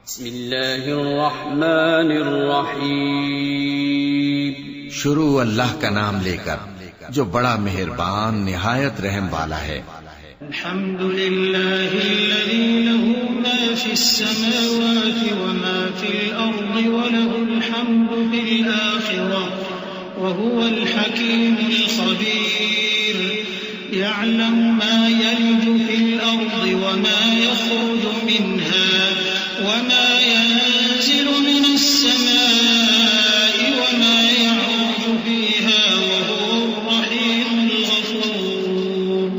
بسم اللہ الرحمن الرحیم. شروع اللہ کا نام لے کر جو بڑا مہربان نہایت رحم والا ہے. الحمد للہ الذی له ما فی السماوات وما فی الارض وله الحمد فی الآخرة وهو الحکیم الخبیر. يعلم ما يلج في الأرض وما يخرج منها وما ينزل من السماء وما يعرج فيها وهو الرحيم الغفور.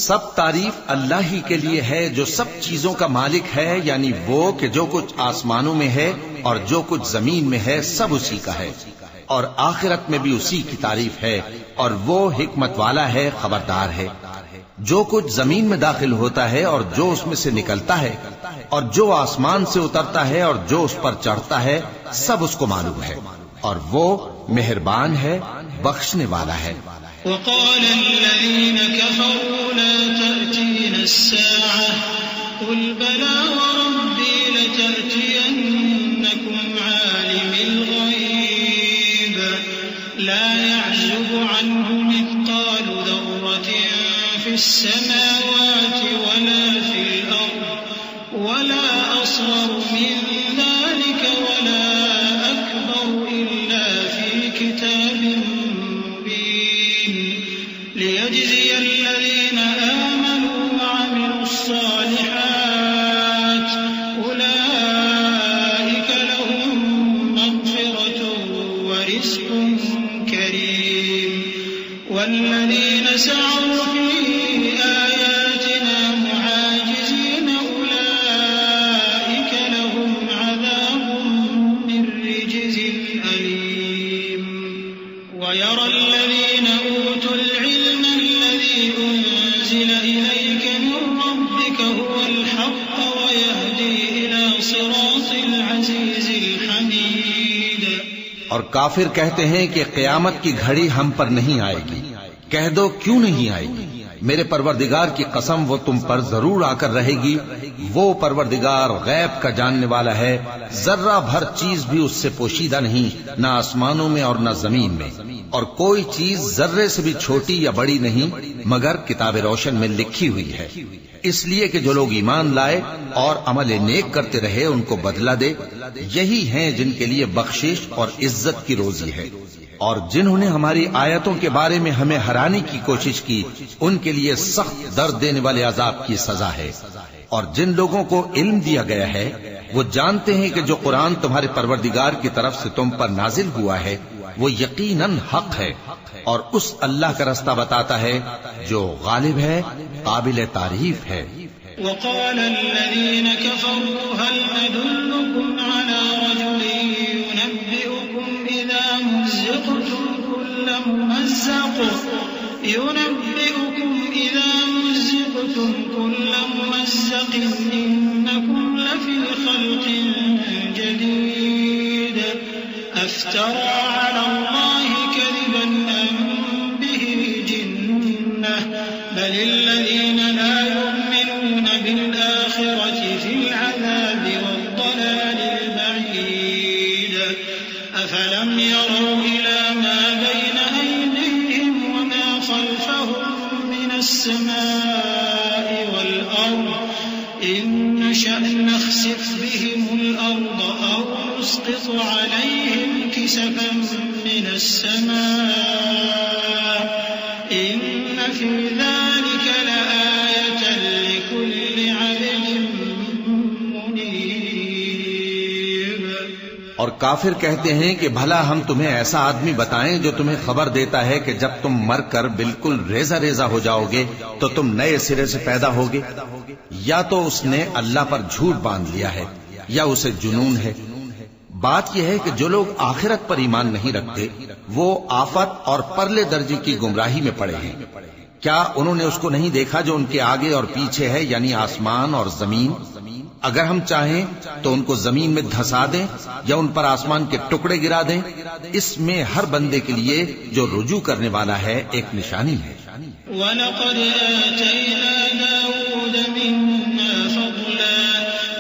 سب تعریف اللہ ہی کے لیے ہے جو سب چیزوں کا مالک ہے، یعنی وہ کہ جو کچھ آسمانوں میں ہے اور جو کچھ زمین میں ہے سب اسی کا ہے، اور آخرت میں بھی اسی کی تعریف ہے، اور وہ حکمت والا ہے، خبردار ہے. جو کچھ زمین میں داخل ہوتا ہے اور جو اس میں سے نکلتا ہے اور جو آسمان سے اترتا ہے اور جو اس پر چڑھتا ہے سب اس کو معلوم ہے، اور وہ مہربان ہے، بخشنے والا ہے. وقال الذين كفروا لا تأتينا الساعة قل بلى وربي لتأتينكم عالم الغيب لا يعزب عنه مثقال ذرة في السماوات ولا في الأرض ولا أصغر من ذلك ولا أكبر إلا في كتاب مبين ليجزي الذين آمنوا وعملوا الصالحات أولئك لهم مغفرة ورزق كريم. والذين سعوا في آياتنا معاجزين أولئك لهم عذاب من رجز أليم. ويرى الذين أوتوا العلم الذي أنزل إليك من ربك هو الحق ويهدي إلى صراط العزيز الحميد. اور کافر کہتے ہیں کہ قیامت کی گھڑی ہم پر نہیں آئے گی. کہہ دو کیوں نہیں آئے گی؟ میرے پروردگار کی قسم وہ تم پر ضرور آ کر رہے گی. وہ پروردگار غیب کا جاننے والا ہے، ذرہ بھر چیز بھی اس سے پوشیدہ نہیں، نہ آسمانوں میں اور نہ زمین میں، اور کوئی چیز ذرے سے بھی چھوٹی یا بڑی نہیں مگر کتاب روشن میں لکھی ہوئی ہے. اس لیے کہ جو لوگ ایمان لائے اور عمل نیک کرتے رہے ان کو بدلہ دے. یہی ہیں جن کے لیے بخشش اور عزت کی روزی ہے. اور جنہوں نے ہماری آیتوں کے بارے میں ہمیں ہرانے کی کوشش کی ان کے لیے سخت درد دینے والے عذاب کی سزا ہے. اور جن لوگوں کو علم دیا گیا ہے وہ جانتے ہیں کہ جو قرآن تمہارے پروردگار کی طرف سے تم پر نازل ہوا ہے وہ یقیناً حق ہے، اور اس اللہ کا رستہ بتاتا ہے جو غالب ہے، قابل تعریف ہے. وقال الذين كفروا هل ندلكم على رجل ينبئكم إذا مزقتم كل ممزق إنكم لفي خلق جديد أفترى على الله كذبا أم به جنة بل الذين لا يؤمنون بالآخرة في العذاب والضلال البعيد. أفلم يروا إلى ما بين أيديهم وما خلفهم من السماء والأرض إن نشأ نخسف بهم الأرض أو نسقط عليهم كسفا من السماء إن في ذلك لآية لكل عبد منيب. اور کافر کہتے ہیں کہ بھلا ہم تمہیں ایسا آدمی بتائیں جو تمہیں خبر دیتا ہے کہ جب تم مر کر بالکل ریزہ ریزہ ہو جاؤ گے تو تم نئے سرے سے پیدا ہوگے؟ یا تو اس نے اللہ پر جھوٹ باندھ لیا ہے یا اسے جنون ہے. بات یہ ہے کہ جو لوگ آخرت پر ایمان نہیں رکھتے وہ آفت اور پرلے درجے کی گمراہی میں پڑے ہیں. کیا انہوں نے اس کو نہیں دیکھا جو ان کے آگے اور پیچھے ہے، یعنی آسمان اور زمین؟ اگر ہم چاہیں تو ان کو زمین میں دھسا دیں یا ان پر آسمان کے ٹکڑے گرا دیں. اس میں ہر بندے کے لیے جو رجوع کرنے والا ہے ایک نشانی ہے. وَلَقَدْ آتَيْنَا دَاوُودَ مِنَّا فَضْلًا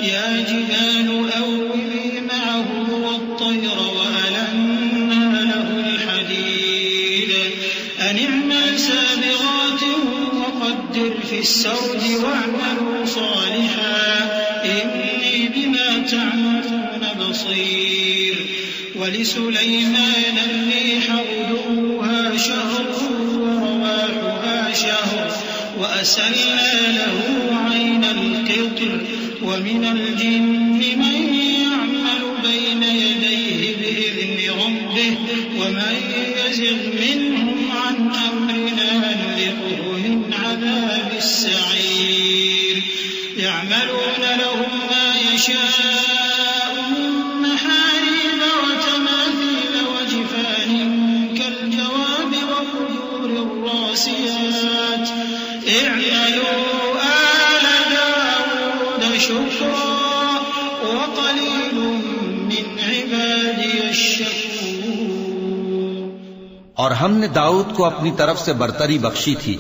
يَا الجبال أوبي معه والطير وألنا له الحديد أن اعمل سابغات وقدر في السرد واعملوا صالحا إني بما تعملون بصير ولسليمان الريح غدوها شهر ورواحها شهر وأسلنا له عين القطر ومن الجن من يعمل بين يديه بإذن ربه ومن يزغ منهم عن أمرنا نذقه من عذاب السعير يعملون لهم ما يشاء من محاريب وتماثيل وجفان كالجواب وقدور الراسيات اعملوا آل داود شكرا وقليل من عبادي الشكور. اور ہم نے داؤد کو اپنی طرف سے برتری بخشی تھی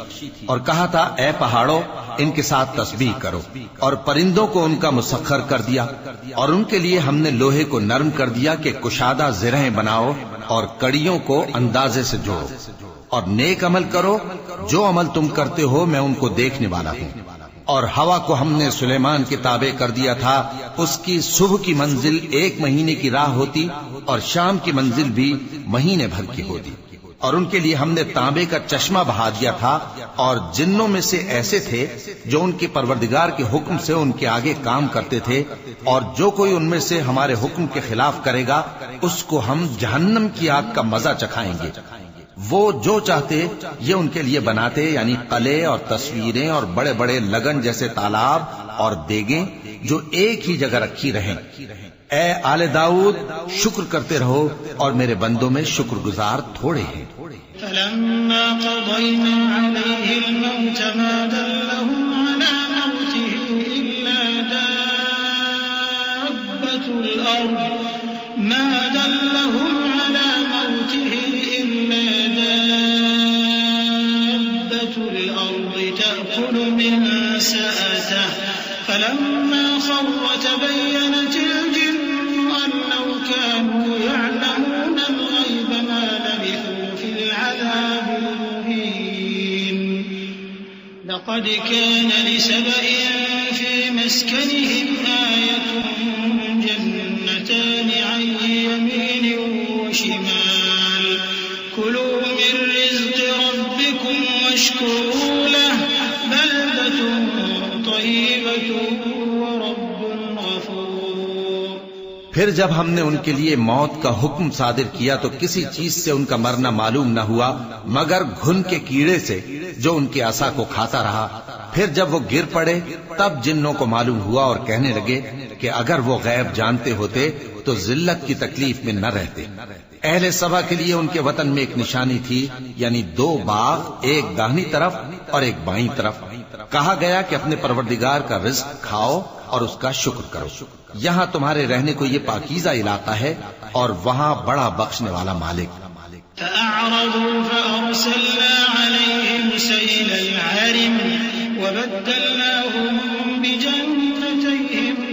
اور کہا تھا اے پہاڑوں ان کے ساتھ تسبیح کرو، اور پرندوں کو ان کا مسخر کر دیا، اور ان کے لیے ہم نے لوہے کو نرم کر دیا کہ کشادہ زرہیں بناؤ اور کڑیوں کو اندازے سے جوڑو، اور نیک عمل کرو، جو عمل تم کرتے ہو میں ان کو دیکھنے والا ہوں. اور ہوا کو ہم نے سلیمان کے تابع کر دیا تھا، اس کی صبح کی منزل 1 مہینے کی راہ ہوتی اور شام کی منزل بھی مہینے بھر کی ہوتی. اور ان کے لیے ہم نے تانبے کا چشمہ بہا دیا تھا، اور جنوں میں سے ایسے تھے جو ان کے پروردگار کے حکم سے ان کے آگے کام کرتے تھے، اور جو کوئی ان میں سے ہمارے حکم کے خلاف کرے گا اس کو ہم جہنم کی آگ کا مزہ چکھائیں گے. وہ جو چاہتے یہ ان کے لیے بناتے، یعنی قلعے اور تصویریں اور بڑے بڑے لگن جیسے تالاب اور دیگیں جو ایک ہی جگہ رکھی رہیں. اے آل داؤد شکر کرتے رہو، اور میرے بندوں میں شکر گزار تھوڑے ہیں. فلما قضينا عليه الموت ما دلهم على موته إلا دابة الأرض تأكل من سأته فلما خر تبينت الجن أن لو كانوا يعلمون الغيب ما لبثوا في العذاب المهين. لقد كان لسبإ في مسكنهم آية جنتان عن يمين وشمال كلوا من رزق ربكم واشكروا له بلدة طيبة ورب غفور. پھر جب ہم نے ان کے لیے موت کا حکم صادر کیا تو کسی چیز سے ان کا مرنا معلوم نہ ہوا مگر گھن کے کیڑے سے جو ان کے عصا کو کھاتا رہا. پھر جب وہ گر پڑے تب جنوں کو معلوم ہوا اور کہنے لگے کہ اگر وہ غیب جانتے ہوتے تو ذلت کی تکلیف میں نہ رہتے. اہل سبا کے لیے ان کے وطن میں ایک نشانی تھی، یعنی 2 باغ، ایک داہنی طرف اور ایک بائیں طرف. کہا گیا کہ اپنے پروردگار کا رزق کھاؤ اور اس کا شکر کرو. یہاں تمہارے رہنے کو یہ پاکیزہ علاقہ ہے اور وہاں بڑا بخشنے والا مالک. فأعرضوا فأرسلنا عليهم سيل العرم وبدلناهم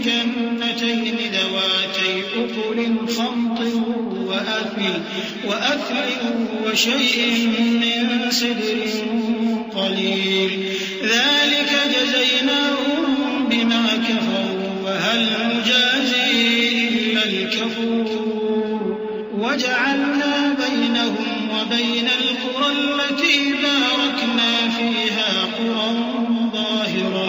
بجنتين ذواتي أكل خمط وأثل وشيء من سدر قليل ذلك جزيناهم بما كفروا وهل نجازي إلا الكفور. وجعلنا بينهم وبين القرى التي باركنا فيها قرى ظاهرة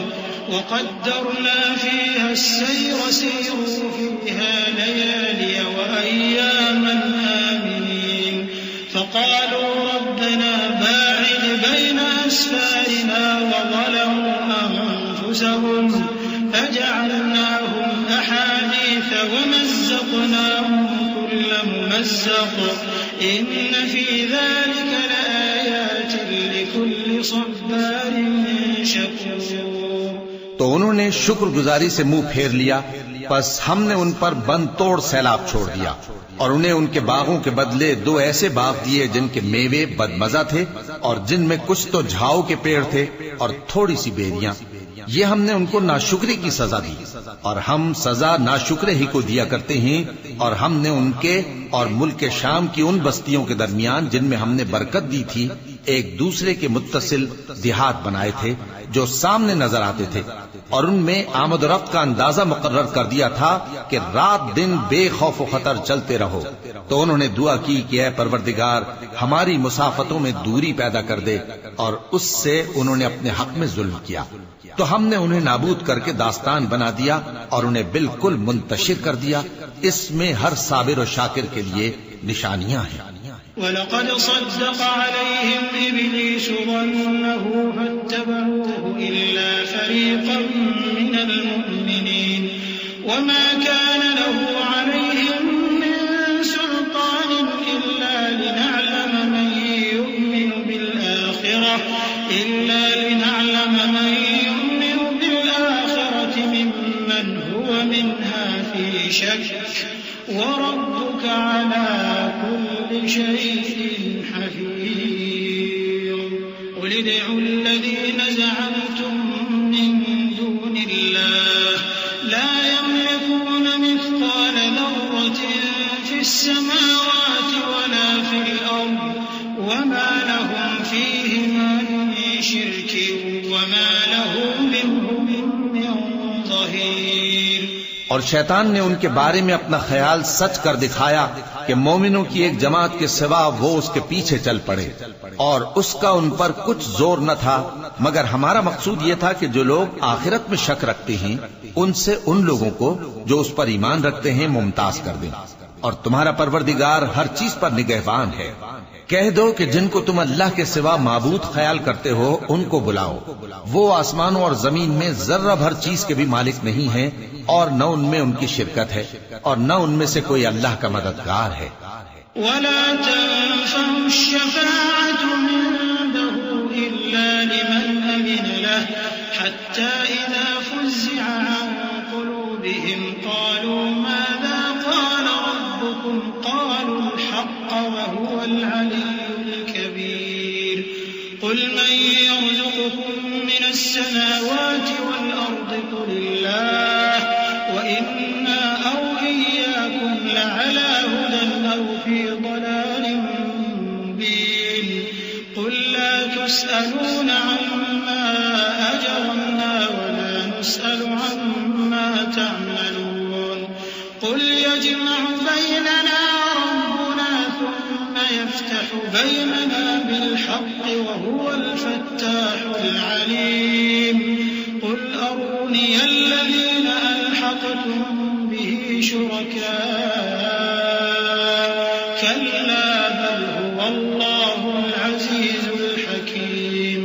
وقدرنا فيها السير سيروا فيها ليالي وأياما آمنين. فقالوا ربنا باعد بين أسفارنا وظلموا أنفسهم فجعلناهم أحاديث ومزقناهم كل ممزق إن في ذلك لآيات لكل صبار شكور. تو انہوں نے شکر گزاری سے منہ پھیر لیا، پس ہم نے ان پر بند توڑ سیلاب چھوڑ دیا اور انہیں ان کے باغوں کے بدلے 2 ایسے باغ دیے جن کے میوے بدمزہ تھے اور جن میں کچھ تو جھاؤ کے پیڑ تھے اور تھوڑی سی بیریاں. یہ ہم نے ان کو ناشکری کی سزا دی، اور ہم سزا ناشکرے ہی کو دیا کرتے ہیں، اور ہم نے ان کے اور ملک شام کی ان بستیوں کے درمیان جن میں ہم نے برکت دی تھی ایک دوسرے کے متصل دیہات بنائے تھے جو سامنے نظر آتے تھے، اور ان میں آمد و رفت کا اندازہ مقرر کر دیا تھا کہ رات دن بے خوف و خطر چلتے رہو۔ تو انہوں نے دعا کی کہ اے پروردگار ہماری مسافتوں میں دوری پیدا کر دے، اور اس سے انہوں نے اپنے حق میں ظلم کیا، تو ہم نے انہیں نابود کر کے داستان بنا دیا اور انہیں بالکل منتشر کر دیا۔ اس میں ہر صابر و شاکر کے لیے نشانیاں ہیں۔ وَلَقَدْ صَدَّقَ عَلَيْهِمْ إِبْلِيسُ ظَنَّهُ فَاتَّبَعُوهُ إِلَّا فَرِيقًا مِّنَ الْمُؤْمِنِينَ وَمَا كَانَ لَهُ عَلَيْهِمْ مِّن سُلْطَانٍ إِلَّا لِنَعْلَمَ مَن يُؤْمِنُ بِالْآخِرَةِ مِمَّنْ هُوَ مِنْهَا فِي شَكٍّ وَرَبُّكَ عَلَى كُلِّ شَيْءٍ حَفِيظٌ قُلِ ادْعُوا الَّذِينَ زَعَمْتُم مِّن دُونِ اللَّهِ لَا يَمْلِكُونَ مِثْقَالَ ذَرَّةٍ فِي السَّمَاوَاتِ وَلَا فِي الْأَرْضِ وَمَا لَهُمْ فِيهِمَا مِن شِرْكٍ وَمَا لَهُ مِنْهُم مِّن ظَهِيرٍ۔ اور شیطان نے ان کے بارے میں اپنا خیال سچ کر دکھایا کہ مومنوں کی ایک جماعت کے سوا وہ اس کے پیچھے چل پڑے، اور اس کا ان پر کچھ زور نہ تھا، مگر ہمارا مقصود یہ تھا کہ جو لوگ آخرت میں شک رکھتے ہیں ان سے ان لوگوں کو جو اس پر ایمان رکھتے ہیں ممتاز کر دیں، اور تمہارا پروردگار ہر چیز پر نگہبان ہے۔ کہہ دو کہ جن کو تم اللہ کے سوا معبود خیال کرتے ہو ان کو بلاؤ، وہ آسمانوں اور زمین میں ذرہ بھر چیز کے بھی مالک نہیں ہیں، اور نہ ان میں ان کی شرکت ہے، اور نہ ان میں سے کوئی اللہ کا مددگار ہے۔ وَلَا تَنفَعُ الشَّفَاعَةُ عِندَهُ إِلَّا لِمَنْ أَذِنَ لَهُ حَتَّى إِذَا فُزِّعَ عَن قُلُوبِهِمْ قَالُوا مَاذَا قَالَ رَبُّكُمْ قَالُوا الْحَقَّ وَهُوَ الْعَلِيُّ الْكَبِيرُ قُلْ مَن يَرْزُقُكُم مِّنَ السَّمَاوَاتِ وَالْأَرْضِ قُلِ اللَّهُ وَإِنَّا أَوْ إِيَّاكُمْ لَعَلَىٰ هُدًى أَوْ فِي ضَلَالٍ مُّبِينٍ قُل لَّا تُسْأَلُونَ عَمَّا أَجْرَمْنَا وَلَا نُسْأَلُ عَمَّا تَعْمَلُونَ قُلْ يَجْمَعُ بَيْنَنَا رَبُّنَا ثُمَّ يَفْتَحُ بَيْنَنَا بِالْحَقِّ وَهُوَ الْفَتَّاحُ الْعَلِيمُ قُلْ أَرُونِيَ الَّذِينَ أَلْحَقْتُم بِهِ شُرَكَاءَ كَلَّا بَلْ هُوَ اللَّهُ الْعَزِيزُ الْحَكِيمُ۔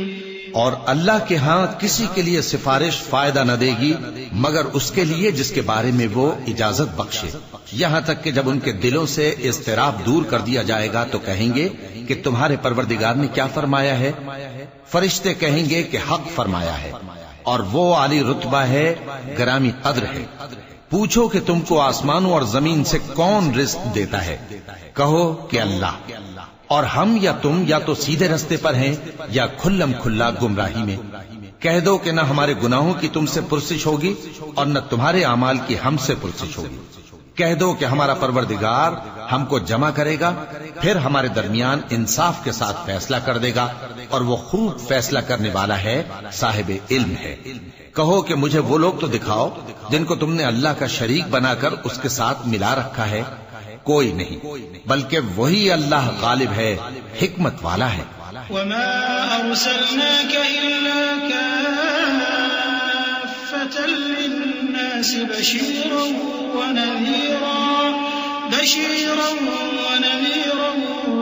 اور اللہ کے ہاں کسی کے لیے سفارش فائدہ نہ دے گی مگر اس کے لیے جس کے بارے میں وہ اجازت بخشے، یہاں تک کہ جب ان کے دلوں سے اضطراب دور کر دیا جائے گا تو کہیں گے کہ تمہارے پروردگار نے کیا فرمایا ہے؟ فرشتے کہیں گے کہ حق فرمایا ہے، اور وہ عالی رتبہ ہے، گرامی قدر ہے۔ پوچھو کہ تم کو آسمانوں اور زمین سے کون رزق دیتا ہے؟ کہو کہ اللہ، اور ہم یا تم یا تو سیدھے رستے پر ہیں یا کھلم کھلا گمراہی میں۔ کہہ دو کہ نہ ہمارے گناہوں کی تم سے پرسش ہوگی اور نہ تمہارے اعمال کی ہم سے پرسش ہوگی۔ کہہ دو کہ ہمارا پروردگار ہم کو جمع کرے گا، پھر ہمارے درمیان انصاف کے ساتھ فیصلہ کر دے گا، اور وہ خوب فیصلہ کرنے والا ہے، صاحب علم ہے۔ کہو کہ مجھے وہ لوگ تو دکھاؤ جن کو تم نے اللہ کا شریک بنا کر اس کے ساتھ ملا رکھا ہے۔ کوئی نہیں، بلکہ وہی اللہ غالب ہے، حکمت والا ہے۔ وَمَا أَرْسَلْنَاكَ إِلَّا كَافَّةً لِّلنَّاسِ بَشِيرًا وَنَذِيرًا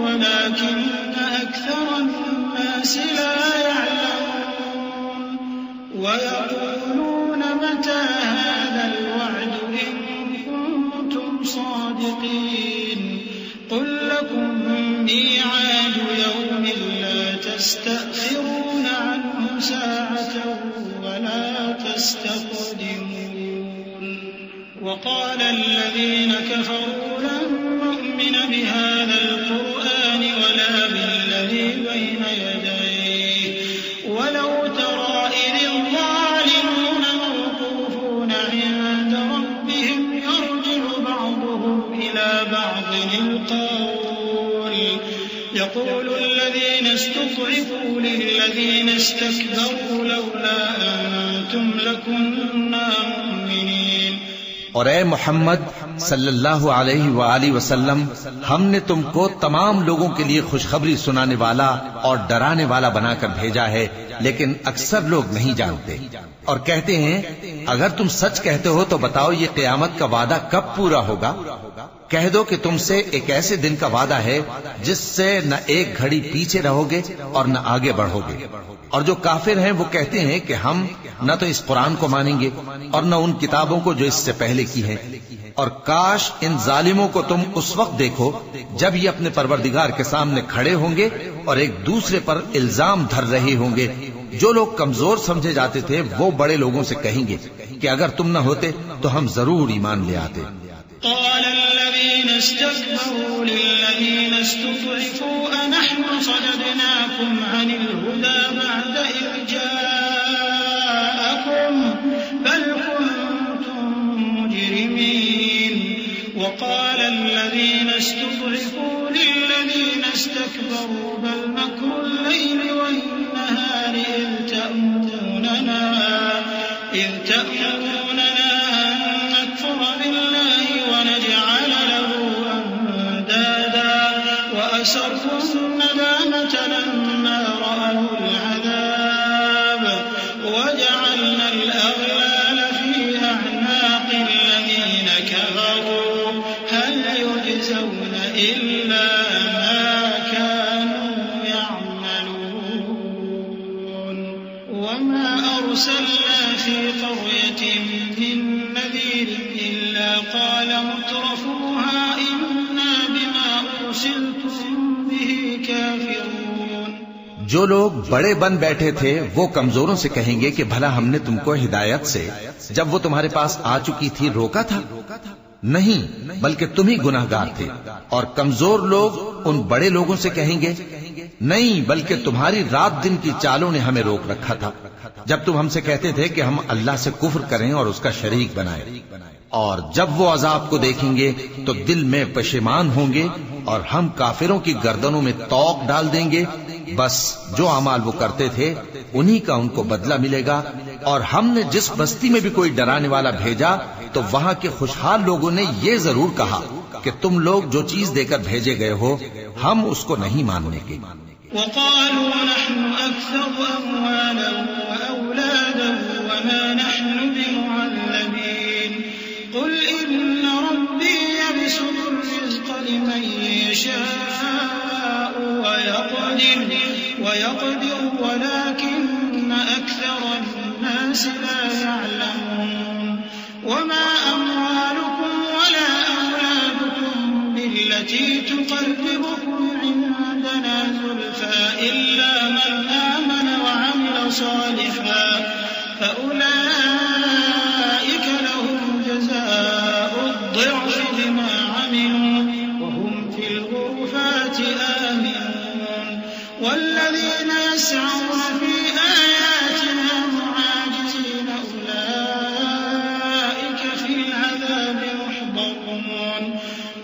وَلَٰكِنَّ أَكْثَرَ النَّاسِ لَا يَعْلَمُونَ وَيَقُولُونَ مَتَىٰ هَٰذَا الْوَعْدُ إِن كُنتُمْ صَادِقِينَ قُل لَّكُم مِّيعَادُ يَوْمٍ لَّا تَسْتَأْخِرُونَ عَنْهُ سَاعَةً وَلَا تَسْتَقْدِمُونَ وَقَالَ الَّذِينَ كَفَرُوا لَن نُّؤْمِنَ بِهَٰذَا الْقُرْآنِ وَلَا بِالَّذِي بَيْنَ يَدَيْهِ وَلَوْ تَرَىٰ إِذِ الظَّالِمُونَ يقول الذين استضعفوا للذين استكبروا لولا أنتم لكنا مؤمنين. اور اے محمد صلی اللہ علیہ وآلہ وسلم، ہم نے تم کو تمام لوگوں کے لیے خوشخبری سنانے والا اور ڈرانے والا بنا کر بھیجا ہے، لیکن اکثر لوگ نہیں جانتے اور کہتے ہیں اگر تم سچ کہتے ہو تو بتاؤ یہ قیامت کا وعدہ کب پورا ہوگا؟ کہہ دو کہ تم سے ایک ایسے دن کا وعدہ ہے جس سے نہ ایک گھڑی پیچھے رہو گے اور نہ آگے بڑھو گے. اور جو کافر ہیں وہ کہتے ہیں کہ ہم نہ تو اس قرآن کو مانیں گے اور نہ ان کتابوں کو جو اس سے پہلے کی ہیں. اور کاش ان ظالموں کو تم اس وقت دیکھو جب یہ اپنے پروردگار کے سامنے کھڑے ہوں گے اور ایک دوسرے پر الزام دھر رہے ہوں گے. جو لوگ کمزور سمجھے جاتے تھے وہ بڑے لوگوں سے کہیں گے کہ اگر تم نہ ہوتے تو ہم ضرور ایمان لے آتے. قال الذين استكبروا للذين استضعفوا أنحن صددناكم عن الهدى بعد إذ جاءكم بل كنتم مجرمين. وقال الذين استضعفوا للذين استكبروا بل مكر الليل والنهار إذ تأمروننا أن نكفر بالله ونجعل له أندادا وأسروا الندامة لما رأوا العذاب وجعلنا الأغلال في أعناق الذين كفروا هل يجزون إلا ما كانوا يعملون. وما أرسلنا في قرية من نذير إلا قال مترفوها إنا بما أرسلتم به كافرون. جو لوگ بڑے بن بیٹھے تھے وہ کمزوروں سے کہیں گے کہ بھلا ہم نے تم کو ہدایت سے جب وہ تمہارے پاس آ چکی تھی روکا تھا؟ نہیں، بلکہ تم ہی گناہگار تھے. اور کمزور لوگ ان بڑے لوگوں سے کہیں گے نہیں، بلکہ تمہاری رات دن کی چالوں نے ہمیں روک رکھا تھا جب تم ہم سے کہتے تھے کہ ہم اللہ سے کفر کریں اور اس کا شریک بنائیں. اور جب وہ عذاب کو دیکھیں گے تو دل میں پشیمان ہوں گے اور ہم کافروں کی گردنوں میں توق ڈال دیں گے. بس جو اعمال وہ کرتے تھے انہی کا ان کو بدلہ ملے گا. اور ہم نے جس بستی میں بھی کوئی ڈرانے والا بھیجا تو وہاں کے خوشحال لوگوں نے یہ ضرور کہا کہ تم لوگ جو چیز دے کر بھیجے گئے ہو ہم اس کو نہیں ماننے کے. وقالوا نحن أكثر أموالا وأولادا وما نحن بمعذبين. قل إن ربي يبسط الرزق لمن يشاء ويقدر ولكن أكثر الناس لا يعلمون. وما أموالكم ولا أولادكم بالتي تقربكم عندنا زلفى إلا من آمن وعمل صالحا فأولئك لهم جزاء الضعف بما عملوا وهم في الغرفات آمنون. والذين يسعون في آياتنا معاجزين أولئك في العذاب محضرون.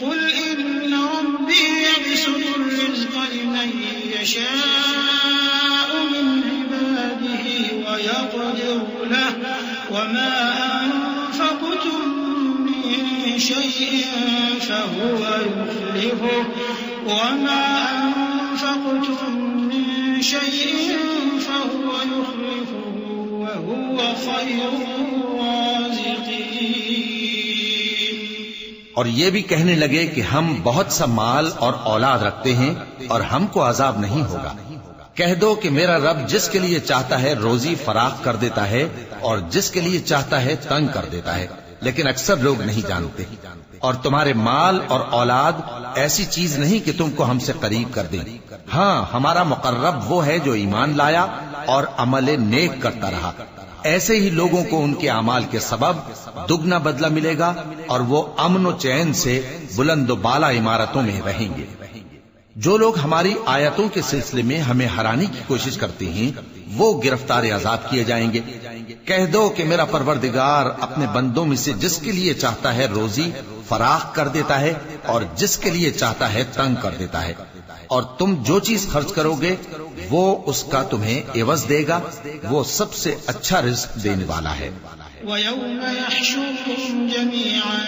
قل إن ربي يبسط الرزق لمن يشاء من عباده ويقدر له وما أنفقتم من شيء فهو يخلفه وهو خير الرازقين. اور یہ بھی کہنے لگے کہ ہم بہت سا مال اور اولاد رکھتے ہیں اور ہم کو عذاب نہیں ہوگا. کہہ دو کہ میرا رب جس کے لیے چاہتا ہے روزی فراخ کر دیتا ہے اور جس کے لیے چاہتا ہے تنگ کر دیتا ہے، لیکن اکثر لوگ نہیں جانتے. اور تمہارے مال اور اولاد ایسی چیز نہیں کہ تم کو ہم سے قریب کر دیں. ہاں، ہمارا مقرب وہ ہے جو ایمان لایا اور عمل نیک کرتا رہا. ایسے ہی لوگوں کو ان کے اعمال کے سبب دگنا بدلہ ملے گا اور وہ امن و چین سے بلند و بالا عمارتوں میں رہیں گے. جو لوگ ہماری آیتوں کے سلسلے میں ہمیں ہرانے کی کوشش کرتے ہیں وہ گرفتار عذاب کیے جائیں گے۔ کہہ دو کہ میرا پروردگار اپنے بندوں میں سے جس کے لیے چاہتا ہے روزی فراخ کر دیتا ہے اور جس کے لیے چاہتا ہے تنگ کر دیتا ہے، اور تم جو چیز خرچ کرو گے وہ اس کا تمہیں عوض دے گا، وہ سب سے اچھا رزق دینے والا ہے۔ وَيَوْمَ يَحْشُرُهُمْ جَمِيعًا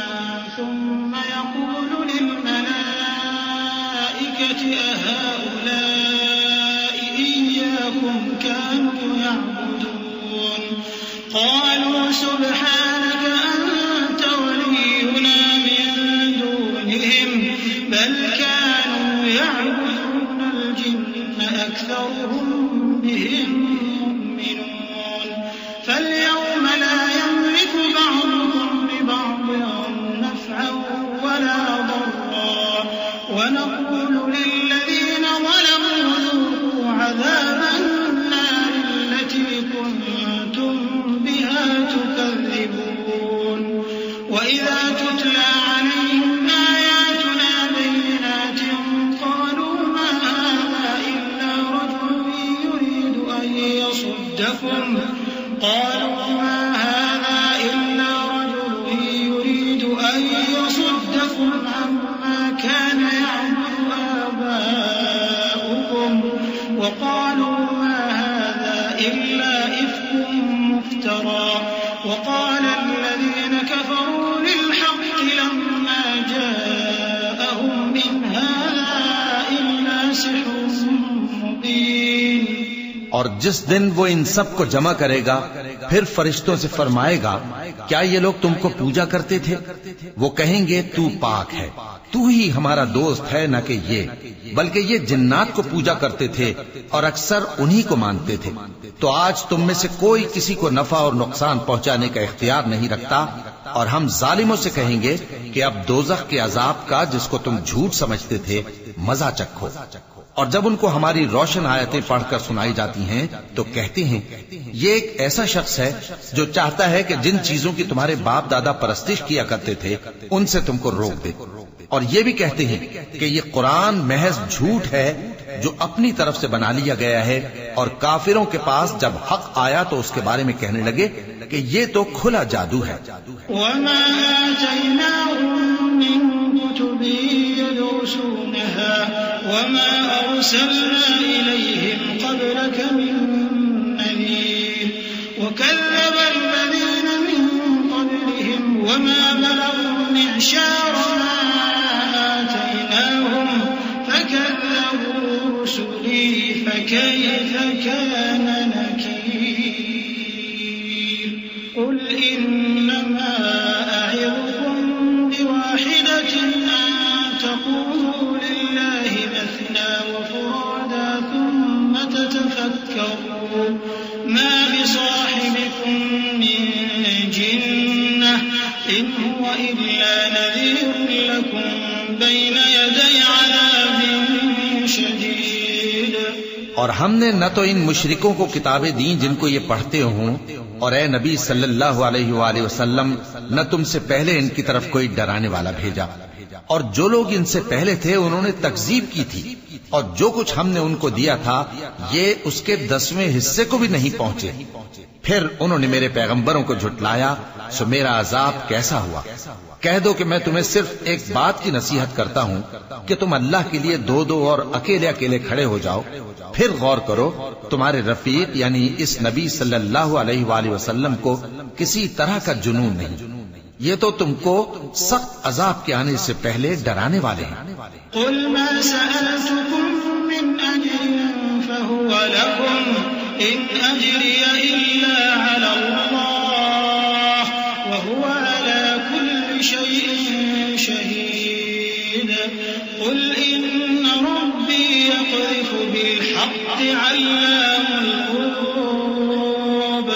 ثُمَّ يَقُولُ لِلْمَلَائِكَةِ أَهَؤُلَاءِ إِيَّاكُمْ كَانُوا يَعْبُدُونَ قَالُوا سُبْحَانَكَ أَنْتَ وَلِيُّنَا مِنْ دُونِهِمْ بَلْ كَانُوا يَعْبُدُونَ الْجِنَّ أَكْثَرُهُم بِهِم مُؤْمِنُونَ فَالْيَوْمَ لَا يَمْلِكُ بَعْضُكُمْ لِبَعْضٍ نَفْعًا وَلَا ضَرًّا وَنَقُولُ لِلَّذِينَ ظَلَمُوا ذُوقُوا عَذَابَ النَّارِ الَّتِي كُنتُم بِهَا تُكَذِّبُونَ وَإِذَا تُتْلَىٰ عَلَيْهِمْ آيَاتُنَا بَيِّنَاتٍ قَالُوا مَا هَٰذَا إِلَّا رَجُلٌ يُرِيدُ أَن يَصُدَّكُمْ عَمَّا كَانَ يَعْبُدُ آبَاؤُكُمْ وَقَالُوا مَا هَٰذَا إِلَّا إِفْكٌ مُّفْتَرًى وَقَالَ الَّذِينَ كَفَرُوا لِلْحَقِّ لَمَّا جَاءَهُمْ إِنْ هَٰذَا إِلَّا سِحْرٌ مُّبِينٌ۔ اور جس دن وہ ان سب کو جمع کرے گا پھر فرشتوں سے فرمائے گا کیا یہ لوگ تم کو پوجا کرتے تھے؟ وہ کہیں گے تو پاک ہے، تو ہی ہمارا دوست ہے، نہ کہ یہ، بلکہ یہ جنات کو پوجا کرتے تھے اور اکثر انہی کو مانتے تھے۔ تو آج تم میں سے کوئی کسی کو نفع اور نقصان پہنچانے کا اختیار نہیں رکھتا، اور ہم ظالموں سے کہیں گے کہ اب دوزخ کے عذاب کا جس کو تم جھوٹ سمجھتے تھے مزہ چکھو۔ اور جب ان کو ہماری روشن آیتیں پڑھ کر سنائی جاتی ہیں تو کہتے ہیں یہ ایک ایسا شخص ہے جو چاہتا ہے کہ جن چیزوں کی تمہارے باپ دادا پرستش کیا کرتے تھے ان سے تم کو روک دے، اور یہ بھی کہتے ہیں کہ یہ قرآن محض جھوٹ ہے جو اپنی طرف سے بنا لیا گیا ہے، اور کافروں کے پاس جب حق آیا تو اس کے بارے میں کہنے لگے کہ یہ تو کھلا جادو ہے۔ وَمَا آتَيْنَاهُم مِّن كُتُبٍ يَدْرُسُونَهَا وَمَا أَرْسَلْنَا إِلَيْهِمْ قَبْلَكَ مِن نَّذِيرٍ وَكَذَّبَ الَّذِينَ مِن قَبْلِهِمْ وَمَا بَلَغُوا مِعْشَارَ مَا آتَيْنَاهُمْ فَكَذَّبُوا رُسُلِي فَكَيْفَ كَانَ نَكِيرِ قُلْ إِنَّمَا أَعِظُكُم بِوَاحِدَةٍ أَن تَقُومُوا لِلَّهِ مَثْنَىٰ وَفُرَادَىٰ ثُمَّ تَتَفَكَّرُوا مَا بِصَاحِبِكُم مِّن جِنَّةٍ إِنْ هُوَ إِلَّا نَذِيرٌ لَّكُم بَيْنَ يَدَيْ عَذَابٍ شَدِيدٍ۔ اور ہم نے نہ تو ان مشرکوں کو کتابیں دیں جن کو یہ پڑھتے ہوں، اور اے نبی صلی اللہ علیہ وآلہ وسلم نہ تم سے پہلے ان کی طرف کوئی ڈرانے والا بھیجا، اور جو لوگ ان سے پہلے تھے انہوں نے تکذیب کی تھی، اور جو کچھ ہم نے ان کو دیا تھا یہ اس کے 10ویں حصے کو بھی نہیں پہنچے۔ پھر انہوں نے میرے پیغمبروں کو جھٹلایا، سو میرا عذاب کیسا ہوا۔ کہہ دو کہ میں تمہیں صرف ایک بات کی نصیحت کرتا ہوں کہ تم اللہ کے لیے دو دو اور اکیلے اکیلے کھڑے ہو جاؤ، پھر غور کرو تمہارے رفیق یعنی اس نبی صلی اللہ علیہ وآلہ وسلم کو کسی طرح کا جنون نہیں، یہ تو تم کو سخت عذاب کے آنے سے پہلے ڈرانے والے ہیں۔ قُلْ مَا سَأَلْتُكُم مِّنْ أَجْرٍ فَهُوَ لَكُمْ إِنْ أَجْرِيَ إِلَّا عَلَى اللَّهِ وَهُوَ عَلَى كُلِّ شَيْءٍ شَهِيدٌ قُلْ إِنَّ رَبِّي يَقْذِفُ بِالْحَقِّ عَلَّامُ الْغُيُوبِ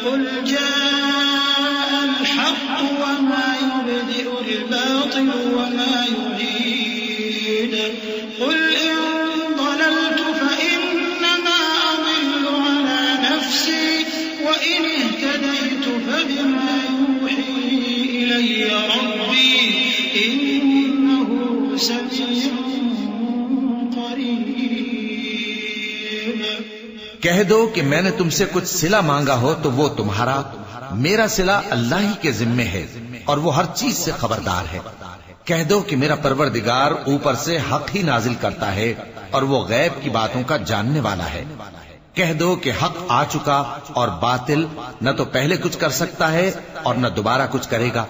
قُلْ جَاءَ الْحَقُّ وَمَا يُبْدِئُ الْبَاطِلُ وَمَا يُعِيدُ قُلْ إِن ضَلَلْتُ فَإِنَّمَا أَضِلُّ عَلَىٰ نَفْسِي وَإِنِ اهْتَدَيْتُ فَبِمَا يُوحِي إِلَيَّ رَبِّي إِنَّهُ سَمِيعٌ قَرِيبٌ۔ کہہ دو کہ میں نے تم سے کچھ صلہ مانگا ہو تو وہ تمہارا، میرا صلہ اللہ ہی کے ذمے ہے اور وہ ہر چیز سے خبردار ہے۔ کہہ دو کہ میرا پروردگار اوپر سے حق ہی نازل کرتا ہے اور وہ غیب کی باتوں کا جاننے والا ہے۔ کہہ دو کہ حق آ چکا اور باطل نہ تو پہلے کچھ کر سکتا ہے اور نہ دوبارہ کچھ کرے گا۔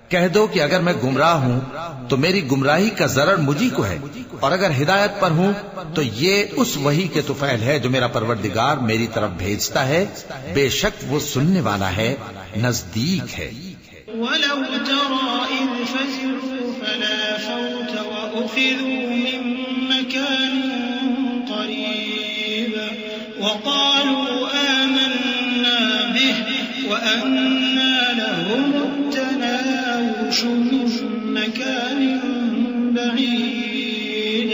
کہہ دو کہ اگر میں گمراہ ہوں تو میری گمراہی کا ضرر مجھی کو ہے، اور اگر ہدایت پر ہوں تو یہ اس وحی کے طفیل ہے جو میرا پروردگار میری طرف بھیجتا ہے، بے شک وہ سننے والا ہے، نزدیک ہے۔ وَلَوْ تَرَىٰ إِذْ فَزِعُوا فَلَا فَوْتَ وَأُخِذُوا مِن مَّكَانٍ قَرِيبٍ وَقَالُوا آمَنَّا بِهِ وَأَنَّىٰ لَهُمُ التَّنَاوُشُ مِن مَّكَانٍ بَعِيدٍ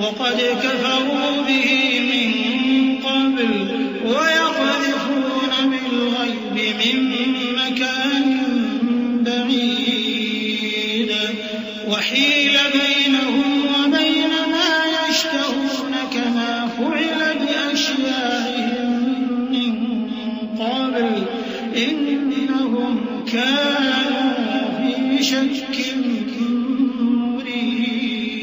وَقَدْ كَفَرُوا بِهِ مِن قَبْلُ وَيَقْذِفُونَ بِالْغَيْبِ مِن مَّكَانٍ بعيد وحيل بينهم وبين ما يشتهون كما فعل بأشياعهم من قبل إنهم كانوا في شك مريب۔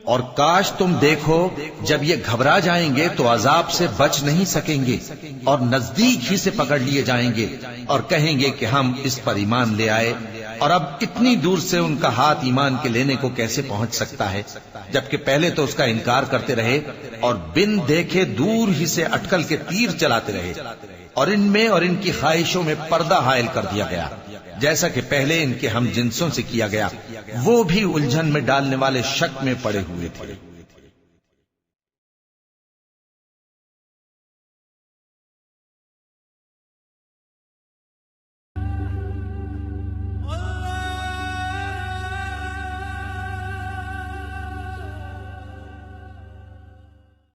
اور کاش تم دیکھو جب یہ گھبرا جائیں گے تو عذاب سے بچ نہیں سکیں گے اور نزدیک ہی سے پکڑ لیے جائیں گے اور کہیں گے کہ ہم اس پر ایمان لے آئے، اور اب اتنی دور سے ان کا ہاتھ ایمان کے لینے کو کیسے پہنچ سکتا ہے، جبکہ پہلے تو اس کا انکار کرتے رہے اور بن دیکھے دور ہی سے اٹکل کے تیر چلاتے رہے، اور ان میں اور ان کی خواہشوں میں پردہ حائل کر دیا گیا، جیسا کہ پہلے ان کے ہم جنسوں سے کیا گیا، وہ بھی الجھن میں ڈالنے والے شک میں پڑے ہوئے تھے۔